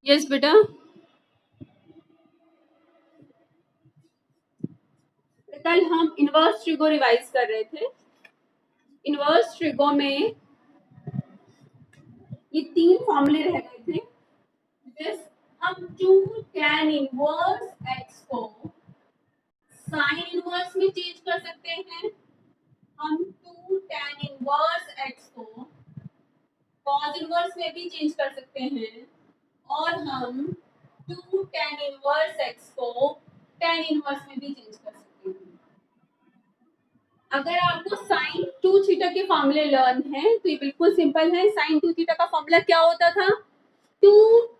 Yes बेटा। कल हम इनवर्स ट्रिगो रिवाइज कर रहे थे। इनवर्स ट्रिगो में ये 3 फॉर्मूले रह गए थे। जिस हम 2 tan इनवर्स x को साइन इनवर्स में चेंज कर सकते हैं। हम 2 tan इनवर्स x को cos इनवर्स में भी चेंज कर सकते हैं और हम 2 tan इनवर्स x को tan इनवर्स में भी चेंज कर सकते हैं। अगर आपको साइन 2 थीटा के फॉर्मूले लर्न है तो ये बिल्कुल सिंपल है। साइन 2 थीटा का फॉर्मूला क्या होता था? 2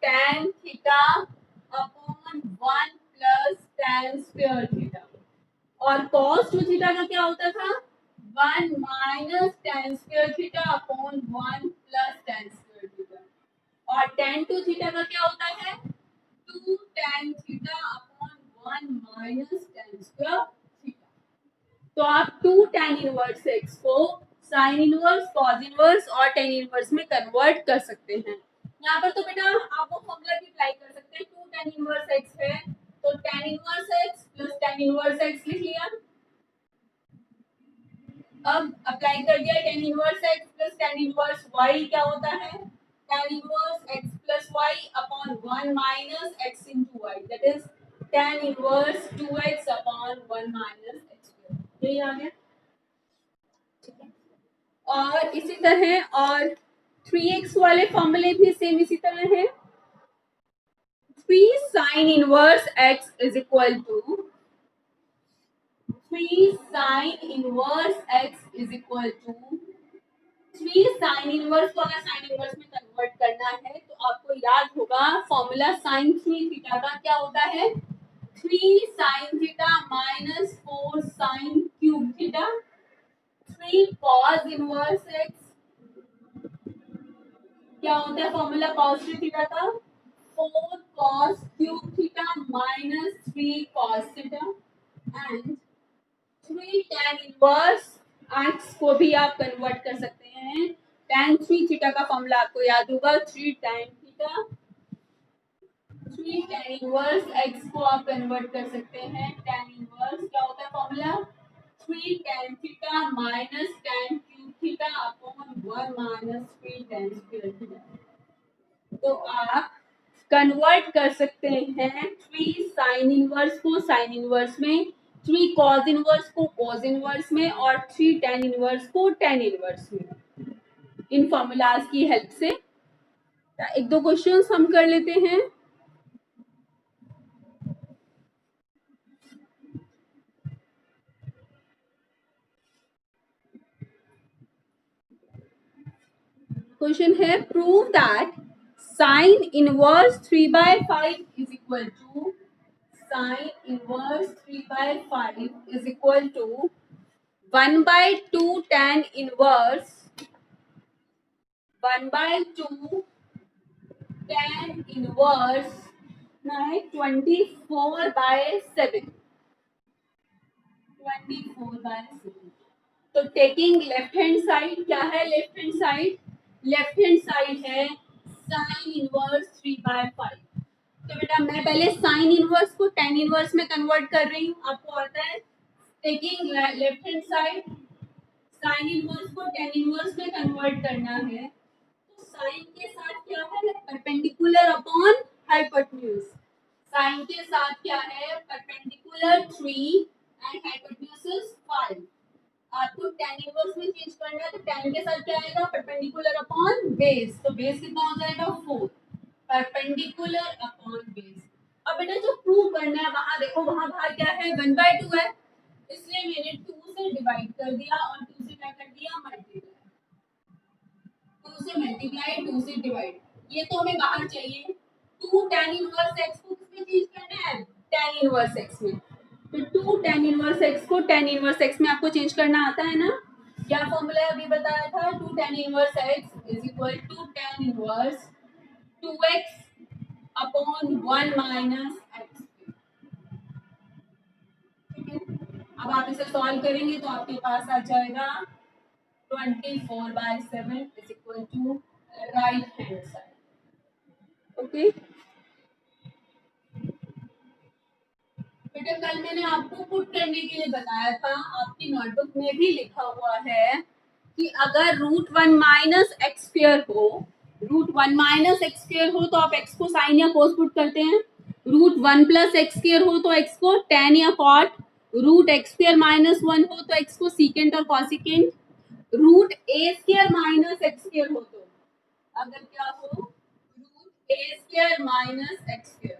tan theta upon 1 plus tan square theta. और cos 2 थीटा का क्या होता था? 1 minus tan square theta upon 1 plus tan square theta. और tan 2 थीटा का क्या होता है? 2 tan theta upon 1 minus tan square theta. तो आप 2 tan इनवर्स x को साइन इनवर्स, cos इनवर्स और tan इनवर्स में कन्वर्ट कर सकते हैं। यहाँ पर तो बेटा आप वो फॉर्मूला भी अप्लाई कर सकते हैं। 2 tan इनवर्स x है तो tan inverse x plus tan inverse x लिख लिया। अब अप्लाई कर दिया tan inverse x plus tan inverse y क्या होता है? tan inverse x plus y upon 1 minus x into y, that is tan inverse 2x upon 1 minus x। यही आ गया। और इसी तरह और 3x वाले फॉर्मूले भी सेम इसी तरह है। 3 sin inverse x is equal to 3 sin inverse x is equal to 3 sin inverse को अगर sin इनवर्स में कन्वर्ट करना है तो आपको याद होगा फॉर्मूला sin 3 थीटा का क्या होता है? 3 sin theta minus 4 sin cube theta. 3 cos inverse x क्या होता है फॉर्मूला cos 3 थीटा का? 4 cos cube theta minus 3 cos theta and 3 tan inverse x को भी आप कन्वर्ट कर सकते हैं। tan 3 थीटा का फॉर्मूला आपको याद होगा 3 tan theta. 3 tan inverse x को आप कन्वर्ट कर सकते हैं। tan इनवर्स क्या होता है formula? 3 tan theta minus tan cube theta upon 1 minus 3 tan square theta. तो आप कन्वर्ट कर सकते हैं 3 साइन इनवर्स को साइन इनवर्स में, 3 कॉस इनवर्स को कॉस इनवर्स में और 3 टेन इनवर्स को टेन इनवर्स में, इन फॉर्मूलाज की हेल्प से। एक दो क्वेश्चंस हम कर लेते हैं। क्वेश्चन है prove that sine inverse 3/5 is equal to sine inverse 3/5 is equal to 1/2 tan inverse 1/2 tan inverse 24/7। 24/7। तो टेकिंग लेफ्ट हैंड साइड, क्या है left hand side? Left hand side है साइन इनवर्स 3/5। तो बेटा मैं पहले साइन इनवर्स को tan इनवर्स में कन्वर्ट कर रही हूँ। आपको आता है taking left hand side sine inverse को tan इनवर्स में कन्वर्ट करना है। तो साइन के साथ क्या है? Perpendicular upon hypotenuse. साइन के साथ क्या है? Perpendicular 3 and hypotenuse 5। आपको tan इनवर्स में चेंज करना है तो tan के साथ क्या आएगा? Perpendicular upon base. तो बेस कितना हो जाएगा? 4। Perpendicular upon base. अब बेटा जो प्रूव करना है वहां देखो, वहां बाहर क्या है? 1/2 है, इसलिए मैंने 2 से डिवाइड कर दिया और 2 से क्या कर दिया? मल्टीप्लाई। 2 से मल्टीप्लाई 2 से डिवाइड। ये तो हमें बाहर चाहिए। 2 tan इनवर्स x को किसमें चेंज करना है? tan इनवर्स x में। तो 2 tan इनवर्स x को tan इनवर्स x में आपको चेंज करना आता है ना? क्या फॉर्मूला अभी बताया था? 2 tan inverse x is equal to tan inverse 2x upon 1 minus x। ठीक है, अब आप इसे सॉल्व करेंगे तो आपके पास आ जाएगा 24/7 is equal to right hand side. Okay, बेटा कल मैंने आपको पुट करने के लिए बताया था, आपकी नोटबुक में भी लिखा हुआ है कि अगर √1 - x² हो, √1 - x² हो तो आप x को साइन या कोस पुट करते हैं। √1 + x² हो तो x को tan या cot, √x² - 1 हो तो x को secant और cosecant, √a² - x² हो तो अगर क्या हो, √a² - x²।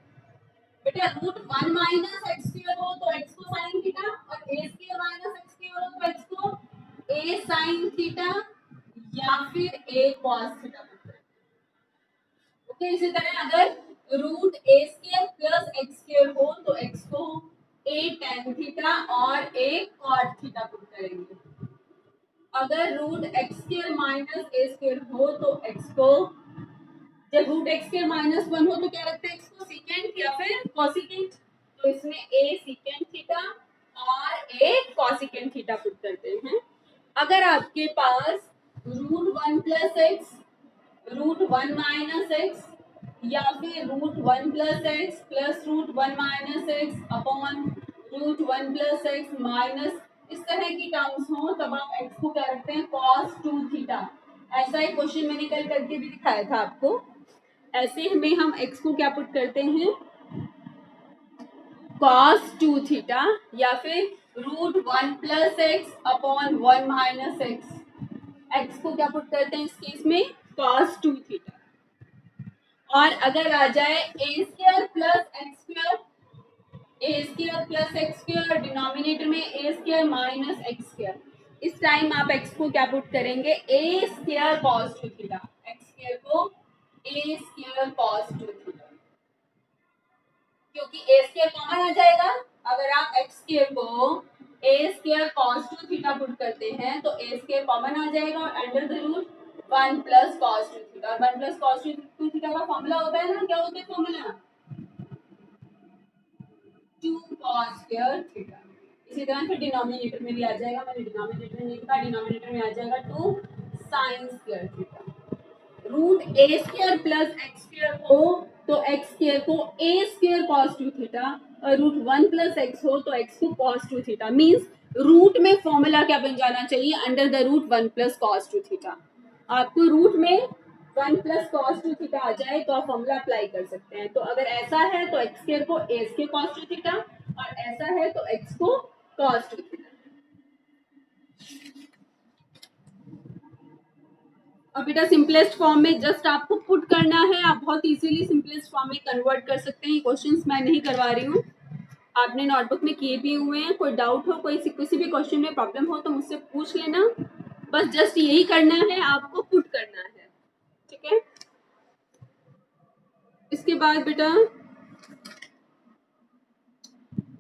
बेटा √1 - x² हो तो x को साइन थीटा और a² - x² हो तो x को a साइन थीटा या फिर a cos थीटा। ओके, इसी तरह अगर √a² + x² हो तो x को a tan थीटा और a cot थीटा पुट करेंगे। अगर √x² - a² हो तो x को, जब √x² - 1 हो तो क्या रखते हैं x को secant या फिर cosecant, तो इसमें a secant थीटा और a cosecant थीटा पुट करते हैं। अगर आपके पास √1 + x, √1 - x या फिर √1 + x + √1 - x upon √1 + x minus इस तरह की टर्म्स हो, तब आप x को क्या रखते हैं cos2 थीटा। ऐसा एक क्वेश्चन मैंने कल करके भी दिखाया था आपको। ऐसे में हम x को क्या पुट करते हैं cos2 थीटा या फिर √1 + x अपॉन 1 - x, x को क्या पुट करते हैं इस केस में cos2 थीटा। और अगर आ जाए a² + x², a² + x² denominator में a² - x², इस टाइम आप x को क्या पुट करेंगे a² cos2 थीटा, x² को a² cos2 थीटा, क्योंकि a² कॉमन आ जाएगा। अगर आप x² को a² cos2 थीटा पुट करते हैं तो a² कॉमन आ जाएगा और under the root 1 + cos2 theta, और 1 + cos2 थीटा का फॉर्मूला होता है ना, क्या होता है फॉर्मूला 2 cos² थीटा। इसी तरह फिर डिनोमिनेटर में भी आ जाएगा, मैंने डिनोमिनेटर में लिखा, डिनोमिनेटर में आ जाएगा 2 sin² थीटा। √a² + x² हो तो x² को a² cos2 थीटा और √1 + x हो तो x को cos2 थीटा, मींस रूट में फॉर्मूला क्या बन जाना चाहिए under the root 1 + cos2 theta. आपको रूट में 1 + cos2 थीटा आ जाए तो आप फॉर्मूला अप्लाई कर सकते हैं। तो अगर ऐसा है तो x² को a² cos2 थीटा और ऐसा है तो x को cos2 थीटा। अब बेटा सिंपलेस्ट फॉर्म में जस्ट आपको पुट करना है, आप बहुत इजीली सिंपलेस्ट फॉर्म में कन्वर्ट कर सकते हैं। क्वेश्चंस मैं नहीं करवा रही हूँ, आपने नोटबुक में किए भी हुए हैं। कोई डाउट हो, कोई किसी भी क्वेश्चन में प्रॉब्लम हो तो मुझसे पूछ लेना, बस जस्ट यही करना है, आपको पुट करना है, ठीक है। इसके बाद बेटा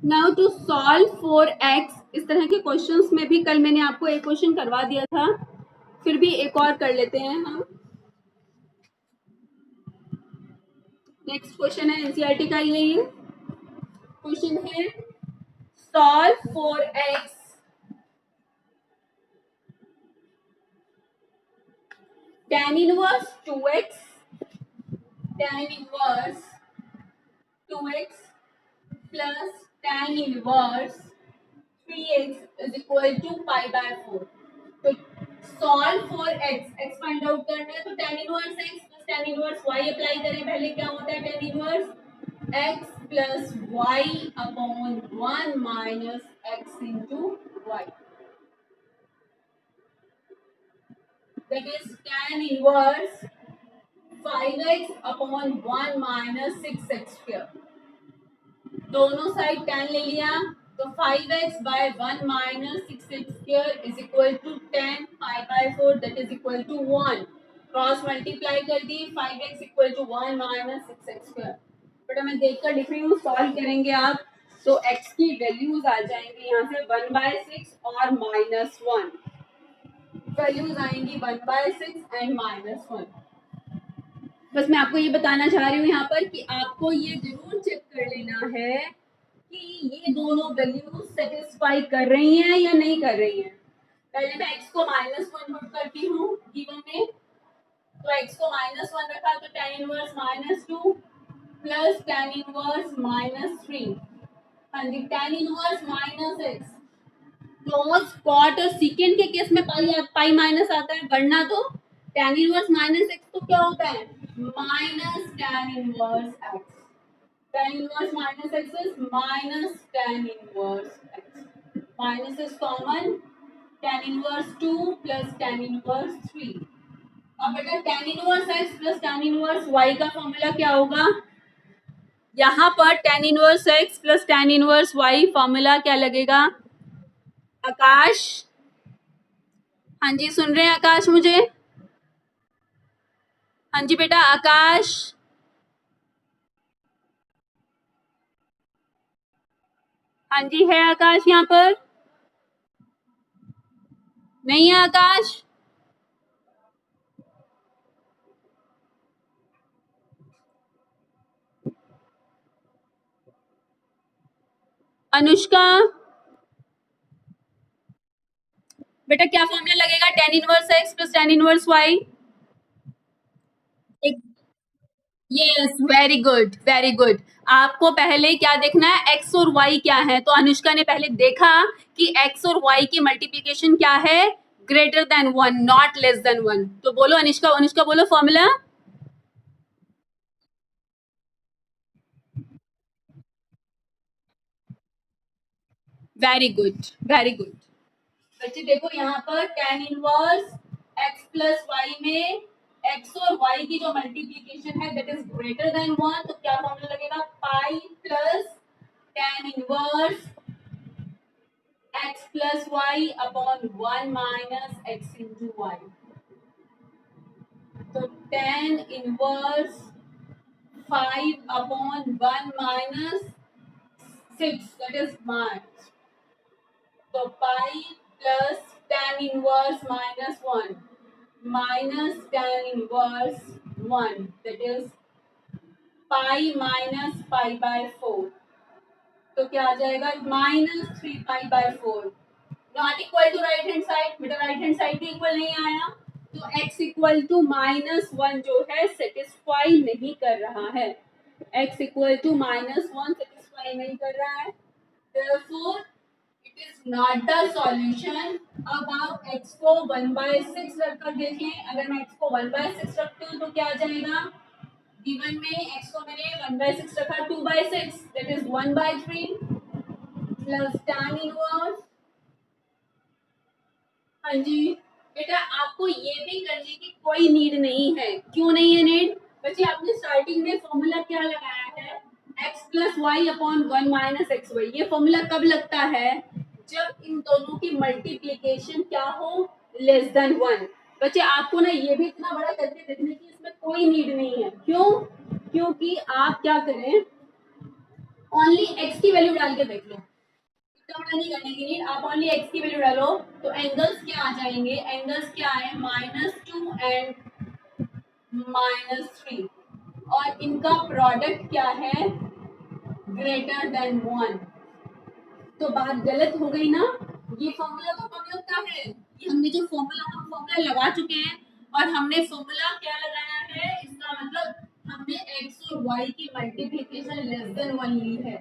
now to solve for x, इस तरह के क्वेश्चंस में भी कल मैंने आपको एक क्वेश्चन करवा दिया था, फिर भी एक और कर लेते हैं हम। नेक्स्ट क्वेश्चन है एनसीईआरटी का, ये क्वेश्चन है solve for x tan inverse 2x, tan inverse 2x plus tan inverse 3x is equal to pi/4। तो solve for x find out करना है तो tan inverse x plus tan inverse y apply करें। पहले क्या होता है tan inverse x plus y upon 1 minus x into y, that is tan inverse 5x upon 1 minus 6x²। दोनों side tan ले लिया तो 5x/1 minus 6x² is equal to 10 pi/4, that is equal to 1। Cross multiply कर दी, 5x equal to 1 minus 6x²। बेटा मैं देखकर लिख रही हूँ, सॉल्व करेंगे आप तो x की वैल्यूज आ जाएंगी यहाँ से 1/6 और -1, वैल्यूज आएंगी 1/6 एंड -1। बस मैं आपको ये बताना चाह रही हूँ यहाँ पर कि आपको ये जरूर चेक कर लेना है कि ये दोनों वैल्यूज सेटिस्फाई कर रही हैं या नहीं कर रही हैं। पहले मैं x को -1 पुट करती हूँ गिवन में, तो x को -1 रखा तो tan inverse -2 plus tan inverse -3, हाँ जी, tan inverse minus x. Close cot और सीकेंड के केस में पाई माइनस आता है, वरना तो tan इनवर्स माइनस एक्स तो क्या होता है, minus tan inverse x. tan inverse minus x is minus tan inverse x. Minus is common. Tan inverse 2 plus tan inverse 3. अब बेटा tan inverse x plus tan inverse y का formula क्या होगा? यहाँ पर tan inverse x plus tan inverse y formula क्या लगेगा? आकाश, हाँ जी सुन रहे हैं आकाश मुझे? हाँ जी बेटा आकाश, हाँ जी है आकाश यहाँ पर? नहीं है आकाश? अनुष्का, बेटा क्या फॉर्मूला लगेगा tan inverse x plus tan inverse y? Yes, very good very good. आपको पहले क्या देखना है, x और y क्या है। तो अनुष्का ने पहले देखा कि x और y की मल्टीप्लीकेशन क्या है, greater than 1 not less than 1। तो बोलो अनुष्का, अनुष्का बोलो formula. Very good very good. बच्चे देखो यहाँ पर tan inverse x plus y में x और y की जो मल्टीप्लीकेशन है दैट इज ग्रेटर देन 1, तो क्या फॉर्मूला लगेगा, pi plus tan inverse x plus y upon 1 minus x into y. तो tan inverse 5 upon 1 minus 6, that is March. So pi plus tan inverse minus 1 minus tan inverse 1, that is pi minus pi by 4. तो क्या आ जाएगा, minus 3 pi by 4। Not equal to right hand side, बेटा right hand side भी equal नहीं आया, तो x equal to -1 जो है सेटिस्फाई नहीं कर रहा है। x इक्वल टू -1 सेटिस्फाई नहीं कर रहा है, therefore it is not the solution। अब आप x को 1/6 रखकर देखें, अगर मैं x को 1/6 रखती हूँ तो क्या आ जाएगा, गिवन में x को मैंने 1/6 रखा, 2/6 that is 1/3 plus tan inverse. हाँ जी बेटा, आपको ये भी करने की कोई नीड नहीं है। क्यों नहीं है नीड? बच्चे आपने स्टार्टिंग में फॉर्मूला क्या लगाया है, x plus y upon 1 minus x y. ये फॉर्मूला कब लगता है, जब इन दोनों की मल्टीप्लीकेशन क्या हो, लेस देन 1। बच्चे आपको ना ये भी इतना बड़ा करके देखने की इसमें कोई नीड नहीं है। क्यों? क्योंकि आप क्या करें, ओनली x की वैल्यू डाल के देख लो, इतना बड़ा नहीं करने के लिए। आप ओनली x की वैल्यू डालो तो एंगल्स क्या आ जाएंगे, एंगल्स क्या है, -2 एंड -3, और इनका प्रोडक्ट क्या है, ग्रेटर देन 1। तो बात गलत हो गई ना। ये फॉर्मूला तो कब लगता है, ये हमने जो फॉर्मूला लगा चुके हैं, और हमने फॉर्मूला क्या लगाया है, इसका मतलब हमने x और y की मल्टीप्लिकेशन लेस देन 1 ली है,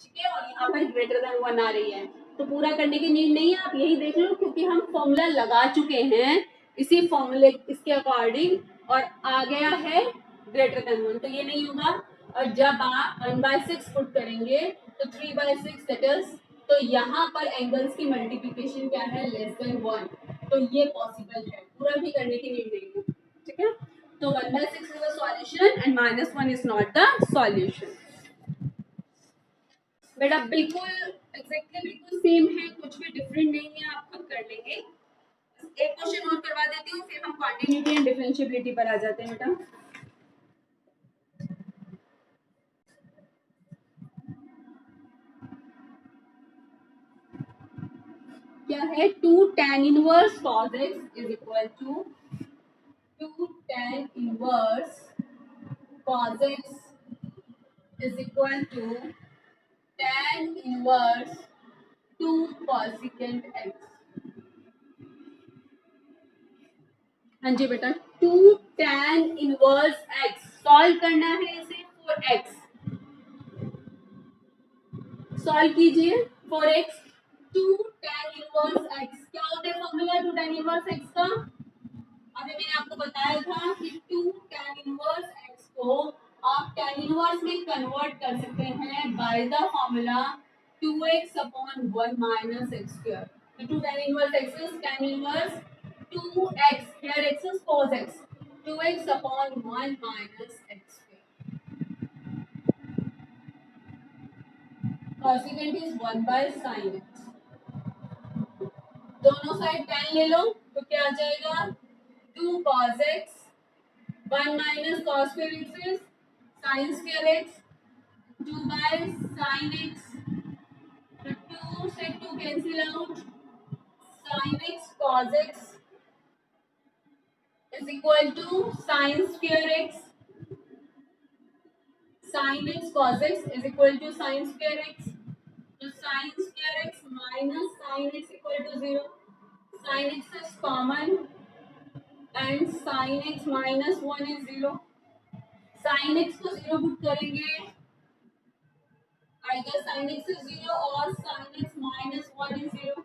ठीक है, और यहाँ पर ग्रेटर देन 1 आ रही है। तो पूरा करने की नीड नहीं है, आप यही देख लो, क्योंकि हम फॉर्मूला लगा चुके हैं इसी फॉर्मूले इसके अकॉर्डिंग, और आ गया है ग्रेटर देन 1, तो ये नहीं होगा। और जब आप 1/6 पुट करेंगे तो 3/6 दैट इज, तो यहाँ पर एंगल्स की मल्टीप्लिकेशन क्या है, लेस देन 1, तो ये पॉसिबल है, पूरा भी करने की नीड नहीं है, ठीक है। तो 1/6 is the solution and -1 is not the solution. बेटा बिल्कुल एग्जैक्टली बिल्कुल सेम है, कुछ भी डिफरेंट नहीं है, आप खुद कर लेंगे। एक क्वेश्चन और करवा देती हूँ, फिर हम कॉन्टिन्यूटी एंड डिफरेंशिएबिलिटी पर आ जाते हैं बेटा। क्या है, 2 tan inverse cos x is equal to 2 tan inverse cos x is equal to tan inverse 2 cosecant x। हाँ जी बेटा, 2 tan इनवर्स x, सॉल्व करना है इसे फॉर x, सॉल्व कीजिए। 4x 2 tan इनवर्स x, क्या होता है फॉर्मूला 2 tan इनवर्स x का? अभी मैंने आपको बताया था कि 2 tan इनवर्स x को आप tan इनवर्स में कन्वर्ट कर सकते हैं by the formula 2x upon 1 minus x square. तो 2 tan inverse x is tan inverse 2x, here x is cos x, 2x upon 1 minus x square. Cosecant is 1 by sin x। दोनों side tan ले लो तो क्या आ जाएगा? 2 cos x 1 minus cos square x is sin square x, 2 by sin x, तो 2 से 2 cancel out, sin x cos x is equal to sin square x, sin x cos x is equal to sin square x, तो sin square x minus sin x equal to 0, sin x is common and sin x minus 1 is 0, sin x को 0 put करेंगे, आएगा sin x is 0 और sin x minus 1 is 0।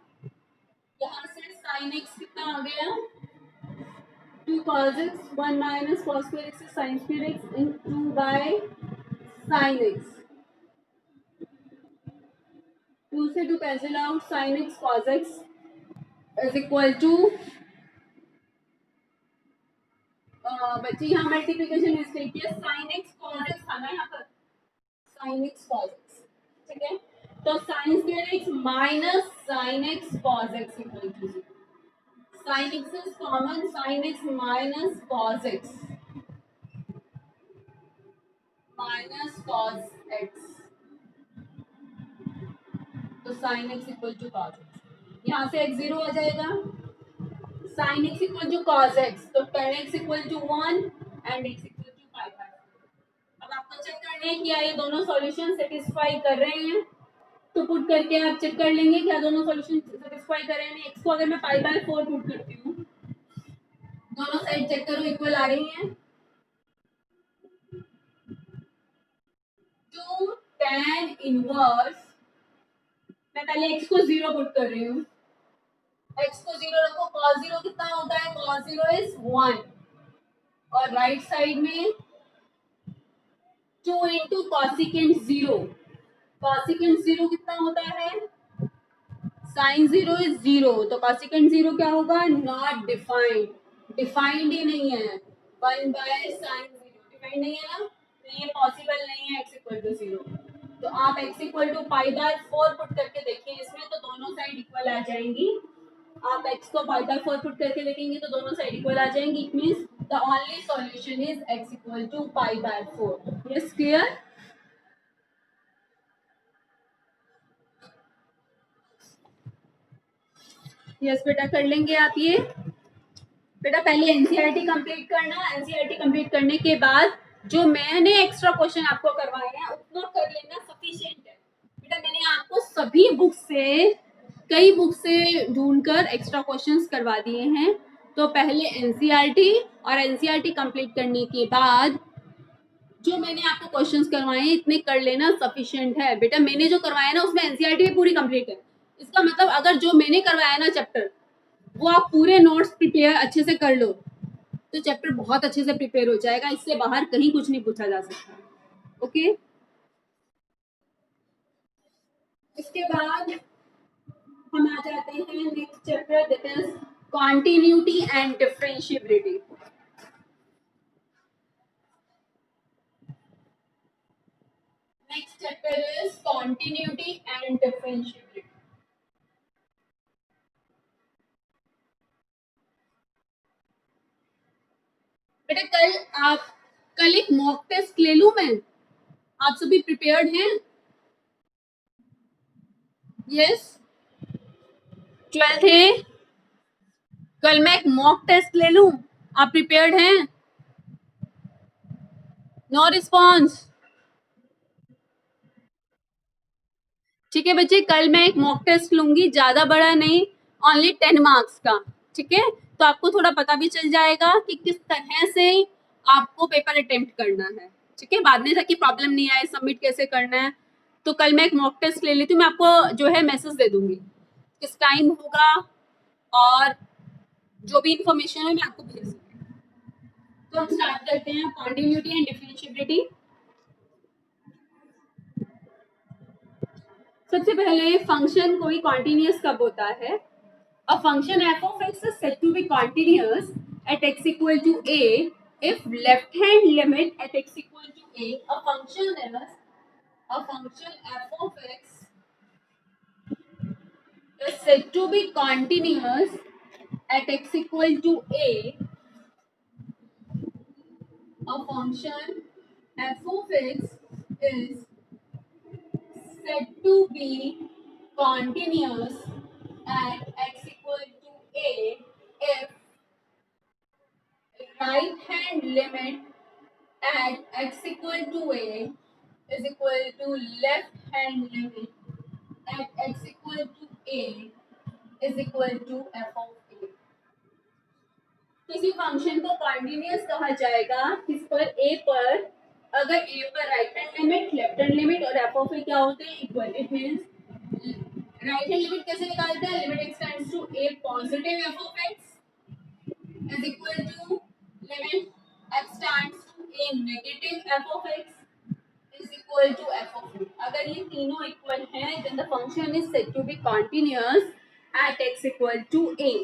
यहाँ से sin x कितना आ गया? 2 cos x 1 minus cos square x is sin square x in 2 by sin x, 2 से 2 cancel out, sin x cos x is equal to बच्चे यहाँ multiplication mistake है, sin x cos x था ना यहाँ पर, sin x cos x, ठीक है? तो sin square x minus sin x cos x equal to 0, sin x is common, sin x minus cos x minus cos x, तो sin x equal to cos x, यहाँ से x 0 आ जाएगा, sin x equal to cos x, तो tan x equal to 1 and x equal to pi by 4। अब आपको check करना है कि क्या ये दोनों सॉल्यूशन सेटिस्फाई कर रहे हैं, तो पुट करके आप चेक कर लेंगे क्या दोनों सॉल्यूशन सेटिस्फाई कर रहे हैं। x को अगर मैं पाई बाय 4 पुट करती हूँ, दोनों साइड चेक करो इक्वल आ रही हैं, 2 tan इनवर्स, मैं पहले x को 0 पुट कर रही हूँ, x को 0 रखो, cos 0 कितना होता है? cos 0 is 1 और राइट साइड में 2 इंटू कॉसिकेंट 0, कॉसिकेंट 0 कितना होता है? sin 0 is 0, तो कॉसिकेंट 0 क्या होगा? नॉट डिफाइंड, डिफाइंड ही नहीं है, 1 बाय sin 0 डिफाइंड नहीं है ना, तो ये पॉसिबल नहीं है x इक्वल टू 0। तो आप x equal to pi by 4 put करके देखिए इसमें, तो दोनों साइड इक्वल आ जाएंगी। आप x को पाई बाय 4 पुट करके देखेंगे तो दोनों साइड इक्वल आ जाएंगी, it means the only solution is x equal to pi by 4। Yes clear? Yes बेटा कर लेंगे आप ये। बेटा पहले एनसीईआरटी कंप्लीट करना, एनसीईआरटी कंप्लीट करने के बाद जो मैंने एक्स्ट्रा क्वेश्चन आपको करवाए हैं उतना कर लेना सफिशिएंट है। बेटा मैंने आपको सभी बुक से, कई बुक से ढूंढकर एक्स्ट्रा क्वेश्चंस करवा दिए हैं, तो पहले एनसीईआरटी और एनसीईआरटी कंप्लीट करने के बाद जो मैंने आपको क्वेश्चंस करवाए हैं इतने कर लेना सफिशिएंट है। बेटा मैंने जो करवाया है ना उसमें एनसीईआरटी भी पूरी कंप्लीट है, इसका मतलब अगर जो मैंने करवाया ना चैप्टर वो आप पूरे नोट्स प्रिपेयर अच्छे से कर लो तो चैप्टर बहुत अच्छे से प्रिपेयर हो जाएगा, इससे बाहर कहीं कुछ नहीं पूछा जा सकता। ओके, इसके बाद हम आ जाते हैं next chapter, that is continuity and differentiability. Next chapter is continuity and differentiability. बेटा कल एक मॉक टेस्ट ले लूं मैं, आप सभी प्रिपेयर्ड हैं? यस 12th है, कल मैं एक मॉक टेस्ट ले लूं, आप प्रिपेयर्ड हैं? No response. ठीक है बच्चे, कल मैं एक मॉक टेस्ट लूंगी, ज्यादा बड़ा नहीं, ओनली 10 मार्क्स का, ठीक है? तो आपको थोड़ा पता भी चल जाएगा कि किस तरह से आपको पेपर अटेम्प्ट करना है, ठीक है? बाद में जाके प्रॉब्लम नहीं आए सबमिट कैसे करना है, तो कल मैं एक मॉक टेस्ट ले लेती हूँ, मैं आपको जो है मैसेज दे दूंगी किस टाइम होगा और जो भी इंफॉर्मेशन है मैं आपको भेज दूंगी। तो हम स्टार्ट करते हैं कॉन्टिन्यूटी एंड डिफरेंशिएबिलिटी। सबसे पहले फंक्शन कोई कॉन्टिन्यूस कब होता है? A function f of x is said to be continuous at x equal to a if left hand limit at x equal to a. A function f of x is said to be continuous at x equal to a. A function f of x is said to be continuous at x equal to a if right hand limit at x equal to a is equal to left hand limit at x equal to a is equal to f of a. किसी function को continuous कहा जाएगा किस पर? a पर, अगर a पर right hand limit, left hand limit और f ऑफ a क्या होते हैं? Equal. It means right hand limit कैसे निकालते हैं? Limit x tends to a positive f of x is equal to limit x tends to a negative f of x is equal to f of a. अगर ये तीनों equal हैं then the function is said to be continuous at x equal to a.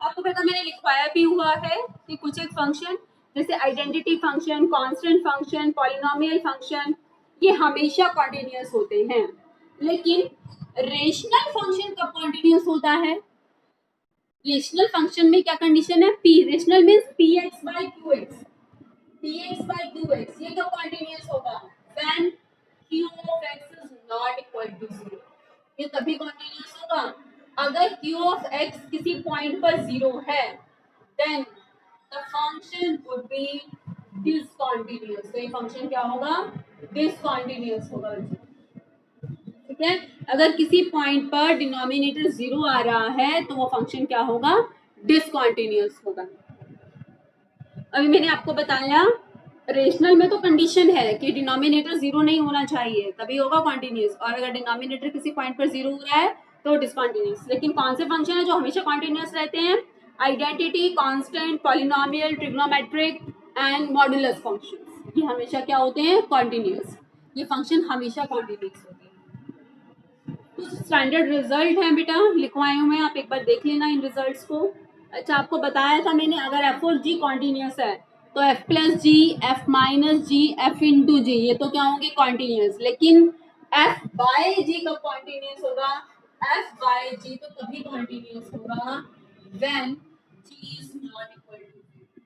आपको पता मैंने लिखवाया भी हुआ है कि कुछ एक फंक्शन जैसे identity function, constant function, polynomial function ये हमेशा कॉन्टिन्यूस होते हैं, लेकिन रेशनल फंक्शन कब कॉन्टिन्यूस होता है? रेशनल फंक्शन में क्या कंडीशन है? P rational means p x by q x, p x by q x, ये कब कॉन्टिन्यूस होगा? When q of x is not equal to 0। ये तभी कॉन्टिन्यूस होगा अगर क्यू ऑफ एक्स किसी पॉइंट पर 0 है, then the function would be discontinuous. तो ये फंक्शन क्या होगा? डिसकंटीन्यूअस होगा। ठीक है, अगर किसी पॉइंट पर डिनोमिनेटर 0 आ रहा है तो वो फंक्शन क्या होगा? डिसकंटीन्यूअस होगा। अभी मैंने आपको बताया रेशनल में तो कंडीशन है कि डिनोमिनेटर 0 नहीं होना चाहिए तभी होगा कॉन्टिन्यूस, और अगर डिनोमिनेटर किसी पॉइंट पर 0 हो रहा है तो डिसकंटीन्यूस। लेकिन कौन से फंक्शन है जो हमेशा कॉन्टिन्यूस रहते हैं? Identity, constant, polynomial, trigonometric and modulus functions, ये हमेशा क्या होते हैं? कॉन्टिन्यूस। ये फंक्शन हमेशा कॉन्टिन्यूस होते हैं। कुछ स्टैंडर्ड रिजल्ट हैं बेटा लिखवाए हुए हैं, आप एक बार देख लेना इन रिजल्ट्स को। अच्छा, आपको बताया था मैंने अगर एफ और जी कॉन्टिन्यूस है तो एफ प्लस जी, एफ माइनस जी, एफ इंटू जी ये तो क्या होंगे? कॉन्टिन्यूस। लेकिन एफ बाय जी कब कॉन्टिन्यूस होगा? एफ बाय जी तो तभी कॉन्टिन्यूस होगा when G is not equal to.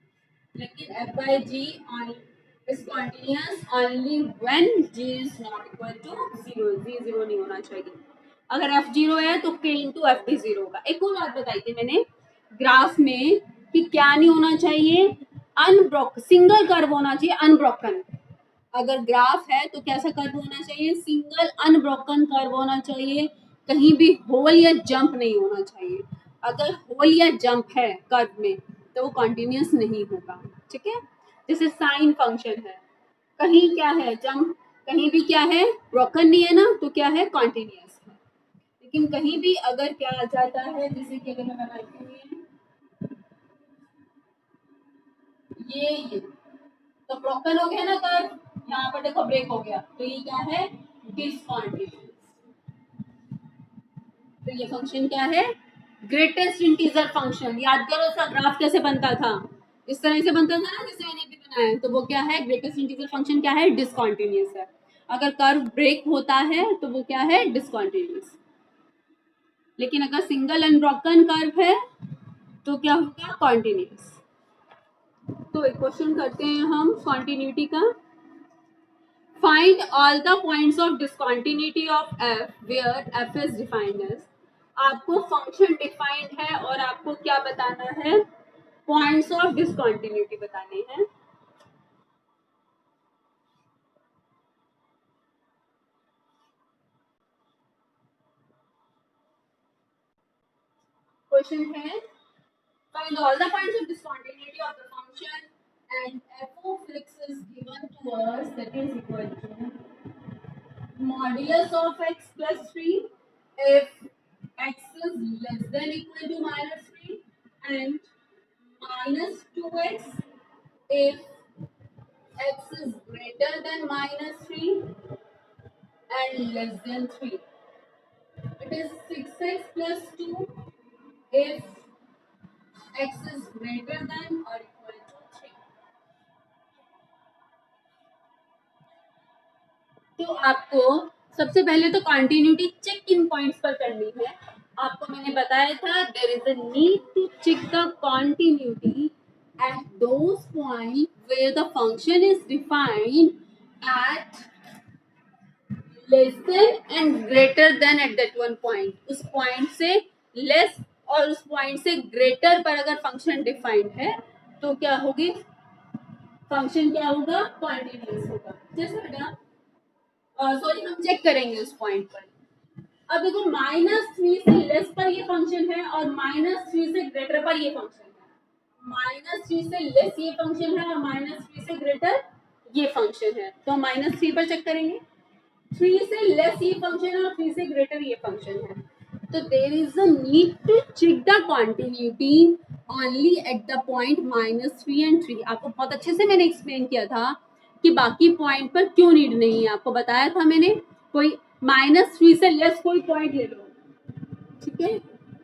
लेकिन F by G is continuous only when G is not equal to 0। G 0 नहीं होना चाहिए। अगर एफ 0 है तो के इंटू एफ भी 0 होगा। एक और बात बताई थी मैंने ग्राफ में कि क्या नहीं होना चाहिए? अनब्रोकन, सिंगल कर्व होना चाहिए, अनब्रोकन। अगर ग्राफ है तो कैसा कर्व होना चाहिए? सिंगल अनब्रोकन कर्व होना चाहिए, कहीं भी होल या जंप नहीं होना चाहिए। अगर होल या जंप है कर्व में तो वो कॉन्टिन्यूस नहीं होगा। ठीक है, जैसे साइन फंक्शन है, कहीं क्या है? जंप, कहीं भी क्या है? ब्रोकन नहीं है ना, तो क्या है? कॉन्टिन्यूस है। लेकिन कहीं भी अगर क्या आ जाता है, जैसे कि अगर मैं बनाती हूँ ये तो ब्रोकन हो गया ना कर्व, यहाँ पर देखो ब्रेक हो गया, तो ये क्या है? डिसकंटीन्यूअस। तो ये फंक्शन क्या है? Greatest integer function. याद करो उसका ग्राफ कैसे बनता था? इस तरह से बनता था ना जैसे मैंने भी बनाया। तो वो क्या है? ग्रेटेस्ट इंटीजर फंक्शन क्या है? डिसकंटीन्यूअस है। अगर कर्व ब्रेक होता है तो वो क्या है? डिसकंटीन्यूअस। लेकिन अगर सिंगल अनब्रोकन कर्व है तो क्या होगा? कॉन्टिन्यूअस। तो एक क्वेश्चन करते हैं हम कॉन्टिन्यूटी का। Find all the points of discontinuity of f where f is defined as. आपको फंक्शन डिफाइंड है और आपको क्या बताना है? पॉइंट्स ऑफ डिसकंटिन्यूटी बताने हैं। क्वेश्चन है find all the points of discontinuity of the function and f of x is given to us that is equal to modulus of x plus 3 if x is less than equal to minus 3 and minus 2x if x is greater than minus 3 and less than 3. It is 6x plus 2 if x is greater than or equal to 3. तो आपको सबसे पहले तो continuity check किन points पर करनी है. आपको मैंने बताया था there is a need to check the continuity at those points where the function is defined at less than and greater than at that one point. उस पॉइंट से लेस और उस पॉइंट से ग्रेटर पर अगर फंक्शन डिफाइंड है तो क्या होगी, फंक्शन क्या होगा, कॉन्टिन्यूअस होगा. जैसे बेटा सॉरी हम चेक करेंगे उस पॉइंट पर. अब देखो -3 से लेस पर ये फंक्शन है और -3 से ग्रेटर पर ये फंक्शन है. -3 से लेस ये फंक्शन है और -3 से ग्रेटर ये फंक्शन है. तो हम -3 पर चेक करेंगे. 3 से लेस ये फंक्शन है और 3 से ग्रेटर ये फंक्शन है. तो there is a need to check the continuity only at the point -3 and 3. आपको बहुत अच्छे से मैंने एक्सप्लेन किया था कि बाकी पॉइंट पर क्यों नीड नहीं है. आपको बताया था मैंने कोई -3 से लेस कोई पॉइंट ले लो, ठीक है.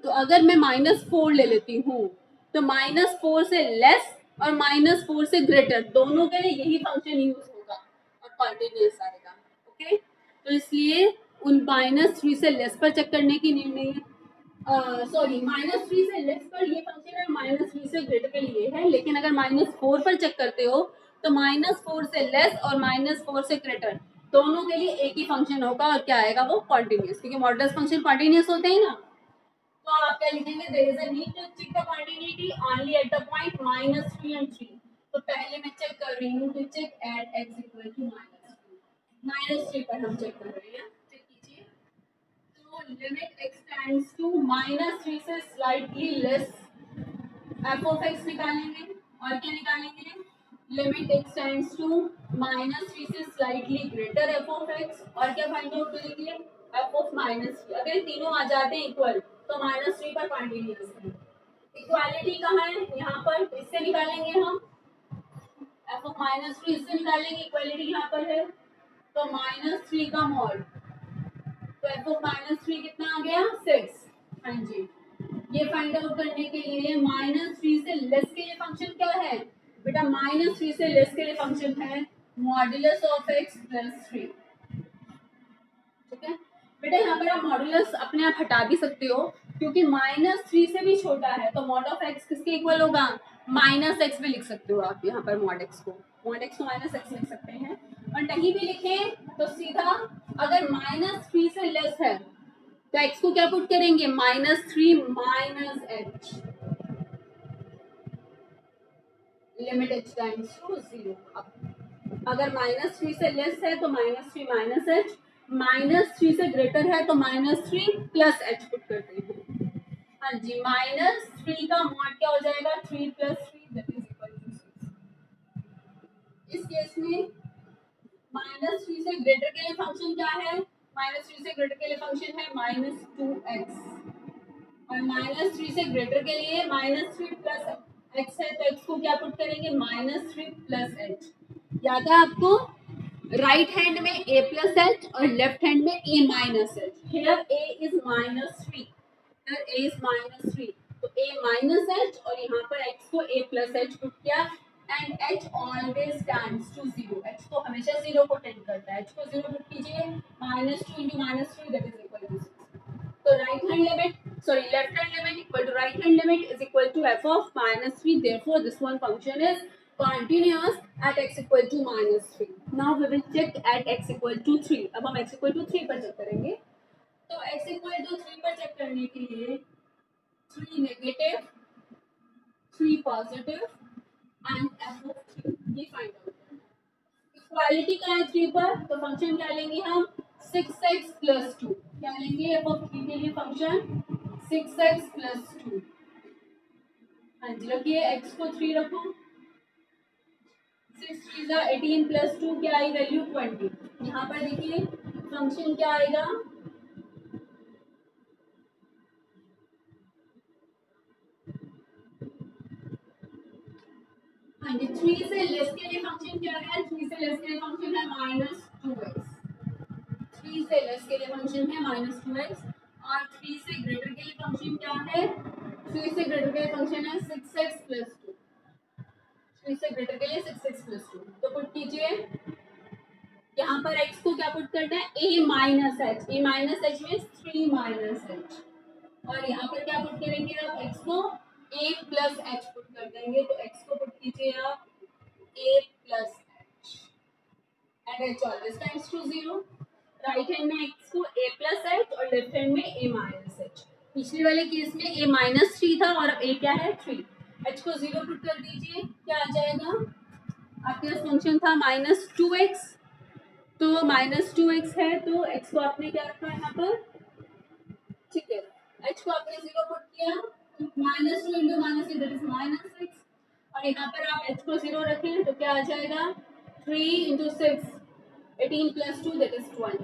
तो अगर मैं -4 ले लेती हूँ तो -4 से लेस और -4 से ग्रेटर दोनों के लिए यही फंक्शन यूज होगा और कॉन्टिन्यूअस आएगा. ओके तो इसलिए उन -3 से लेस पर चेक करने की नीड नहीं है. सॉरी -3 से लेस पर ये फंक्शन है, -3 से ग्रेटर के लिए है. लेकिन अगर -4 पर चेक करते हो तो -4 से लेस और -4 से ग्रेटर दोनों के लिए एक ही फंक्शन होगा और क्या आएगा, वो कॉन्टिन्यूअस. क्योंकि मॉडुलस फंक्शन कॉन्टिन्यूअस होते हैं ना. तो आप क्या लिखेंगे, there is a need to check the continuity only at the point -3 and 3. तो पहले मैं चेक कर रही हूँ to check at x equal to -3 पर हम चेक कर रहे हैं. चेक कीजिए. तो लिमिट x टेंड्स टू -3 से slightly less f of x निकालेंगे. और क्या निकालेंगे, लिमिट x टेंड्स टू -3 से slightly greater f of x. और क्या फाइंड आउट करेंगे, f ऑफ -3. अगर तीनों आ जाते हैं इक्वल तो -3 पर कॉन्टिन्यूअस है. इक्वालिटी कहाँ है, यहाँ पर. इससे निकालेंगे हम f ऑफ -3, इससे निकालेंगे. इक्वालिटी यहाँ पर है तो -3 का मॉड. तो f ऑफ -3 कितना आ गया, 6. हाँ जी. ये फाइंड आउट करने के लिए -3 से लेस के लिए फंक्शन क्या है बेटा, -3 से लेस के लिए फंक्शन है मॉड्यूलस ऑफ x प्लस 3. ठीक है बेटा, यहाँ पर आप मॉड्यूलस अपने आप हटा भी सकते हो क्योंकि -3 से भी छोटा है. तो मॉड ऑफ x किसके इक्वल होगा, -x भी लिख सकते हो आप. यहाँ पर मॉड x को -x लिख सकते हैं. और नहीं भी लिखें तो सीधा अगर -3 से लेस है तो x को क्या पुट करेंगे, -3 minus h. Limit h times to 0. अगर -3 से लेस है तो -3 माइनस h, -3 से ग्रेटर है तो -3 प्लस h पुट करते हैं. हाँ जी, -3 का मॉड क्या हो जाएगा, 3 plus 3 that is equal to 6. इस केस में -3 से ग्रेटर के लिए फंक्शन क्या है, -3 से ग्रेटर के लिए फंक्शन है -2x. और -3 से ग्रेटर के लिए -3 प्लस x है तो x को क्या पुट करेंगे, -3 प्लस h. याद है आपको, राइट हैंड में a प्लस h और लेफ्ट हैंड में a minus h. Here a is -3, here a is -3 तो a माइनस h और यहाँ पर x को a प्लस h पुट किया. And h always tends to 0. h को हमेशा 0 को टेंड करता है. h को 0 पुट कीजिए, -2 × -3 दैट इज इक्वल टू 6. तो right hand limit, sorry, left hand limit equal to right hand limit is equal to f of -3. Therefore, this one function is continuous at x equal to -3. Now we will check at x equal to 3. अब हम x equal to 3 पर check करेंगे. तो x equal to 3 पर check करने के लिए 3 negative, 3 positive and f of 3 ये फाइंड आउट करना है. इक्वालिटी का है 3 पर तो फंक्शन क्या लेंगे हम, 6x प्लस 2. क्या लेंगे f of 3 के लिए फंक्शन 6x प्लस 2. हाँ जी, रखिए x को 3 रखो. 6 3 18 प्लस 2 क्या आई वैल्यू 20. यहाँ पर देखिए फंक्शन क्या आएगा? हाँ जी, 3 से लेस के लिए फंक्शन क्या है? 3 से लेस के लिए फंक्शन है -2x। 3 से लेस के लिए फंक्शन है -2x और 3 से ग्रेटर के लिए फंक्शन क्या है? 3 से ग्रेटर के लिए फंक्शन है 6x प्लस 2। 3 से ग्रेटर के लिए 6x प्लस 2। तो पुट कीजिए, यहाँ पर x को क्या पुट करना है? a minus H. a minus H means 3 minus H. और यहाँ पर क्या पुट करेंगे आप? x को a प्लस एच पुट कर देंगे। तो x को पुट कीजिए आप a plus h and h always tends to 0। Right hand में x को a प्लस एच और लेफ्ट हैंड में a माइनस एच। पिछले वाले केस में a माइनस 3 था और अब a क्या है? 3। h को 0 पुट कर दीजिए, क्या आ जाएगा? आपके पास फंक्शन था -2x, तो -2x है तो x को आपने क्या रखा है यहाँ पर? ठीक है, h को आपने 0 पुट किया, -2 इंटू -3 दैट इज -6 और यहाँ पर आप h को 0 रखें तो क्या आ जाएगा? 3 इंटू 6 18 प्लस 2 दैट इज 20।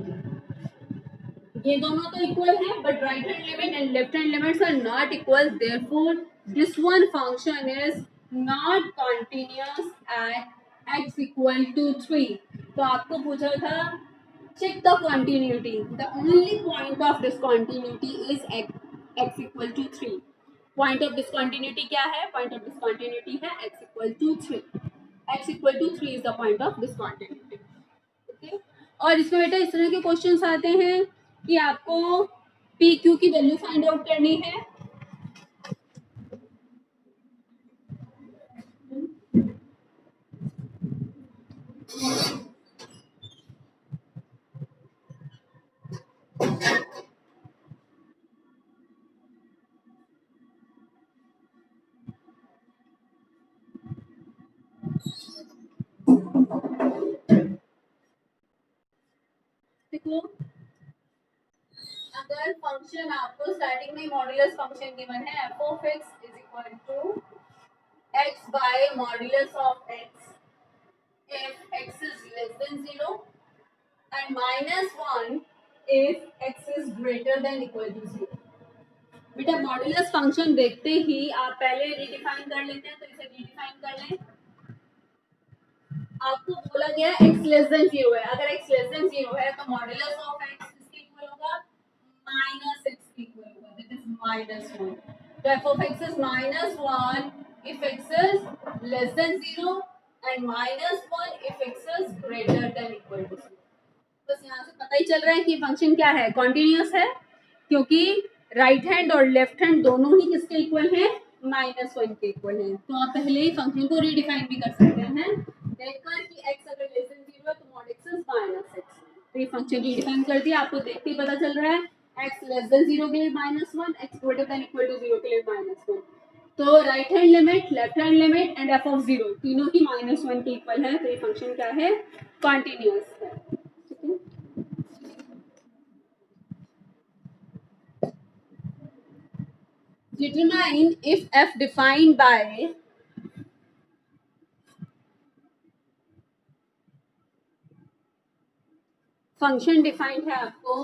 ये दोनों तो इक्वल हैं but right hand limit and left hand limits are not equal, therefore this one function is not continuous at x equal to 3। तो आपको पूछा था check the continuity. The only point of discontinuity is x equal to 3. Point of discontinuity क्या है? Point of discontinuity है x equal to 3. x equal to 3 is the point of discontinuity. Okay? और इसमें बेटा इस तरह के क्वेश्चंस आते हैं कि आपको पी क्यू की वैल्यू फाइंड आउट करनी है। देखो, अगर फंक्शन आपको स्टार्टिंग में मॉड्यूलस फंक्शन गिवन है f of x is equal to x by modulus of x if x is less than 0 and -1 if x is greater than equal to 0। बेटा modulus function देखते ही आप पहले redefine कर लेते हैं, तो इसे रिडिफाइन कर लें। आपको बोला गया x लेस देन 0 है, अगर x लेस देन 0 है तो मॉड्यूलस ऑफ x किसके इक्वल होगा? -x के इक्वल होगा, दैट इज -1। तो f of x is -1 if x is less than 0 and -1 if x is greater than equal to 0। बस यहाँ से पता ही चल रहा है कि फंक्शन क्या है? कॉन्टिन्यूअस है, क्योंकि राइट हैंड और लेफ्ट हैंड दोनों ही किसके इक्वल हैं? -1 के इक्वल हैं। तो आप पहले ही फंक्शन को रीडिफाइन भी कर सकते हैं देखकर कि x अगर लेस देन 0 है तो mod x is -x। तो ये फंक्शन रीडिफाइन कर दिया, आपको देख के पता चल रहा है x लेस देन 0 के लिए -1, x greater than equal to 0 के लिए -1। तो right hand limit, left hand limit and f of 0 तीनों ही -1 के इक्वल है, तो ये फंक्शन क्या है? कॉन्टिन्यूअस है। Determine if f defined by function defined है आपको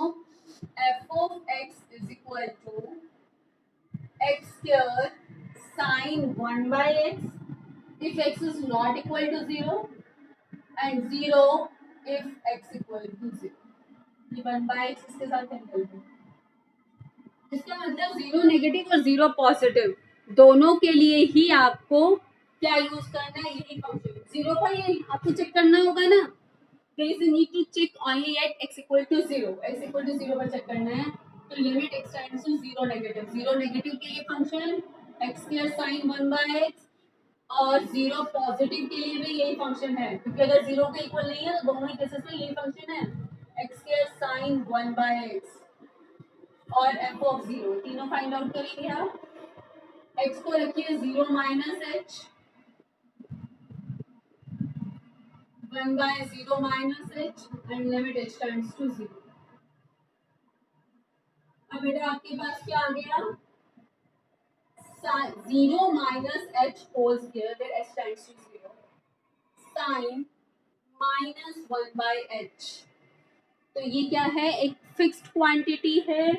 f of x is equal to x square sin 1 by x if x is not equal to 0 and 0 if x equal to 0। ये 1 by x इसके साथ cancel है, इसका मतलब 0 negative और 0 positive दोनों के लिए ही आपको क्या यूज करना है? यही फंक्शन 0 पर ये आपको चेक करना होगा ना। There is a need to check only at x equal to 0। x equal to 0 पर चेक करना है, तो limit x tends to 0 negative. 0 negative के लिए function x square sin 1 by x और 0 पॉजिटिव के लिए भी यही फंक्शन है, क्योंकि अगर 0 के इक्वल नहीं है तो दोनों ही केसेस में यही फंक्शन है x square sin 1 by x और f of 0 तीनों फाइंड आउट करेंगे आप। x को रखिए 0 minus h 1 by 0 minus h and limit h tends to 0। अब बेटा आपके पास क्या आ गया? 0 minus h whole square where h tends to 0 sin minus 1 by h तो ये क्या है, एक फिक्स्ड क्वांटिटी है,